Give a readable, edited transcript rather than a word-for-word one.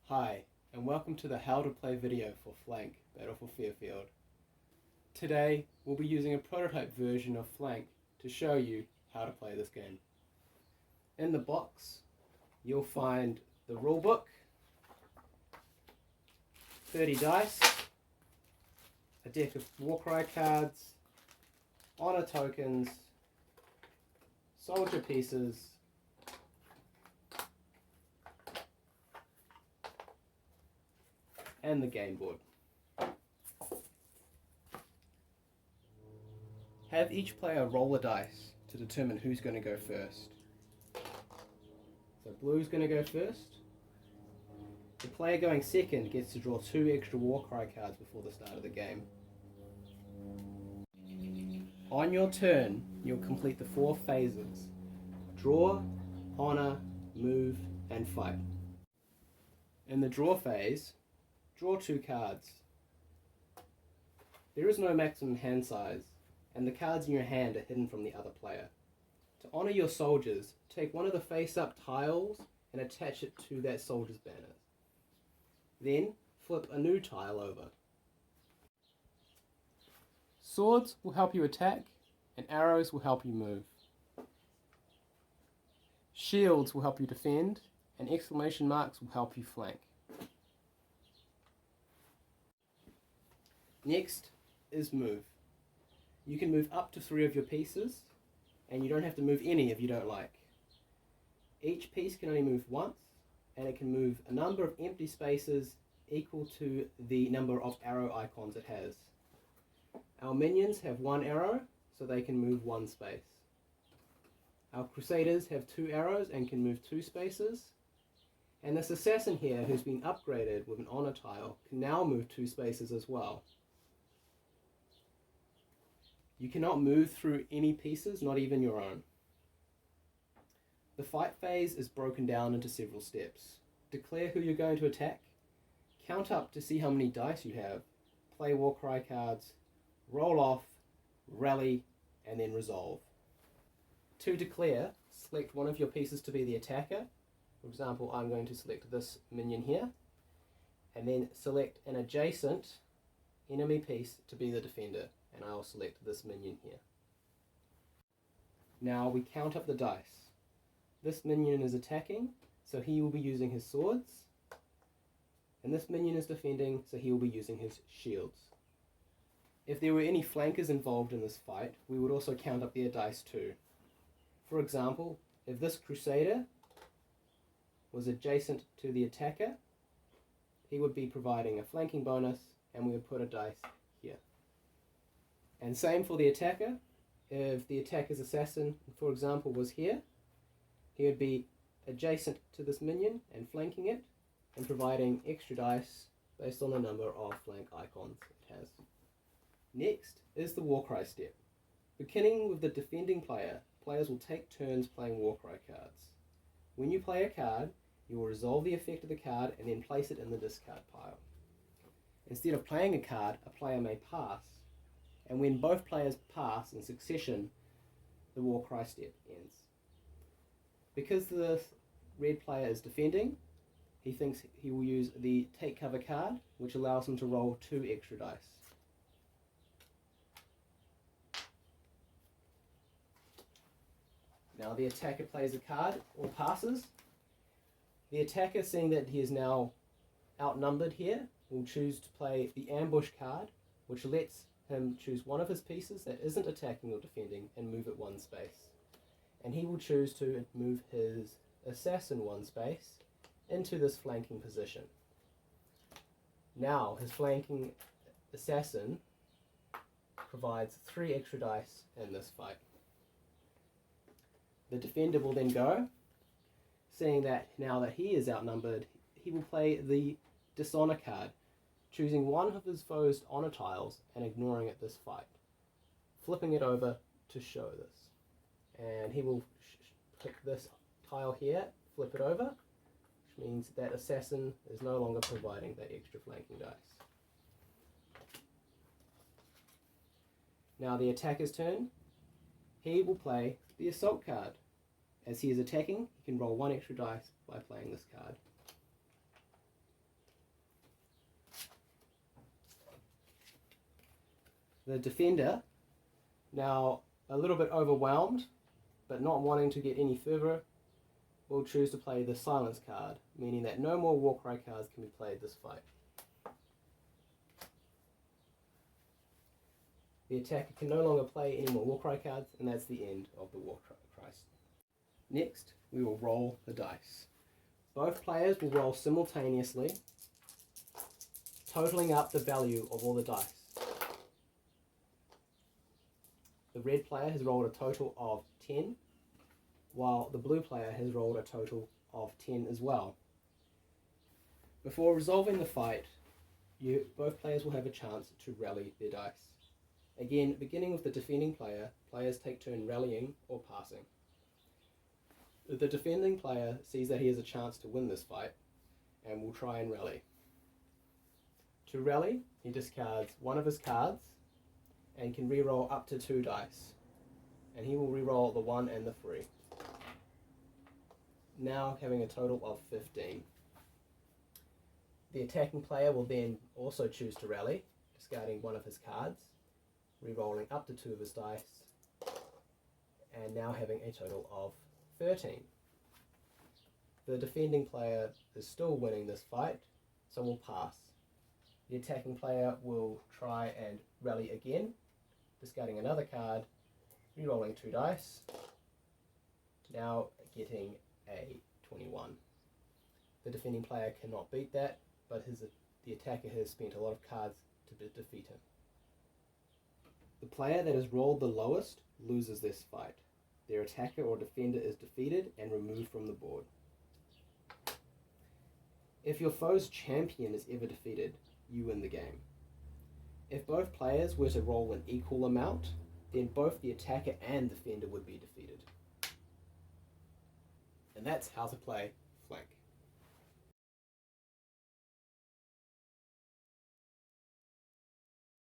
Hi, and welcome to the How to Play video for Flank, Battle for Fairfield. Today, we'll be using a prototype version of Flank to show you how to play this game. In the box, you'll find the rulebook, 30 dice, a deck of Warcry cards, honor tokens, soldier pieces, and the game board. Have each player roll a dice to determine who's going to go first. So blue's going to go first. The player going second gets to draw 2 extra Warcry cards before the start of the game. On your turn, you'll complete the 4 phases: draw, honor, move, and fight. In the draw phase, draw 2 cards. There is no maximum hand size, and the cards in your hand are hidden from the other player. To honor your soldiers, take one of the face-up tiles and attach it to that soldier's banner. Then, flip a new tile over. Swords will help you attack, and arrows will help you move. Shields will help you defend, and exclamation marks will help you flank. Next is move. You can move up to 3 of your pieces, and you don't have to move any if you don't like. Each piece can only move once, and it can move a number of empty spaces equal to the number of arrow icons it has. Our minions have 1 arrow, so they can move 1 space. Our crusaders have 2 arrows and can move 2 spaces. And this assassin here, who's been upgraded with an honor tile, can now move 2 spaces as well. You cannot move through any pieces, not even your own. The fight phase is broken down into several steps. Declare who you're going to attack, count up to see how many dice you have, play Warcry cards, roll off, rally, and then resolve. To declare, select one of your pieces to be the attacker. For example, I'm going to select this minion here, and then select an adjacent enemy piece to be the defender, and I'll select this minion here. Now we count up the dice. This minion is attacking, so he will be using his swords, and this minion is defending, so he will be using his shields. If there were any flankers involved in this fight, we would also count up their dice too. For example, if this crusader was adjacent to the attacker, he would be providing a flanking bonus, and we would put a dice here. And same for the attacker. If the attacker's assassin, for example, was here, he would be adjacent to this minion and flanking it, and providing extra dice based on the number of flank icons it has. Next is the Warcry step. Beginning with the defending player, players will take turns playing Warcry cards. When you play a card, you will resolve the effect of the card and then place it in the discard pile. Instead of playing a card, a player may pass, and when both players pass in succession, the Warcry step ends. Because the red player is defending, he thinks he will use the take cover card, which allows him to roll 2 extra dice. Now the attacker plays a card or passes. The attacker, seeing that he is now outnumbered here, will choose to play the ambush card, which lets him choose one of his pieces that isn't attacking or defending and move it 1 space. And he will choose to move his assassin 1 space into this flanking position. Now his flanking assassin provides 3 extra dice in this fight. The defender will then go, seeing that now that he is outnumbered, he will play the dishonor card, choosing one of his foe's honor tiles and ignoring it this fight, flipping it over to show this. And he will pick this tile here, flip it over, which means that assassin is no longer providing that extra flanking dice. Now the attacker's turn. He will play the assault card. As he is attacking, he can roll 1 extra dice by playing this card. The defender, now a little bit overwhelmed, but not wanting to get any further, will choose to play the silence card, meaning that no more Warcry cards can be played this fight. The attacker can no longer play any more Warcry cards, and that's the end of the Warcry. Next, we will roll the dice. Both players will roll simultaneously, totaling up the value of all the dice. The red player has rolled a total of 10, while the blue player has rolled a total of 10 as well. Before resolving the fight, both players will have a chance to rally their dice. Again, beginning with the defending player, players take turn rallying or passing. The defending player sees that he has a chance to win this fight and will try and rally. To rally, he discards one of his cards and can re-roll up to 2 dice. And he will re-roll the 1 and the 3. Now having a total of 15. The attacking player will then also choose to rally, discarding one of his cards, re-rolling up to 2 of his dice, and now having a total of 13. The defending player is still winning this fight, so will pass. The attacking player will try and rally again, discarding another card, re-rolling 2 dice, now getting a 21. The defending player cannot beat that, but the attacker has spent a lot of cards to defeat him. The player that has rolled the lowest loses this fight. Their attacker or defender is defeated and removed from the board. If your foe's champion is ever defeated, you win the game. If both players were to roll an equal amount, then both the attacker and defender would be defeated. And that's how to play Flank.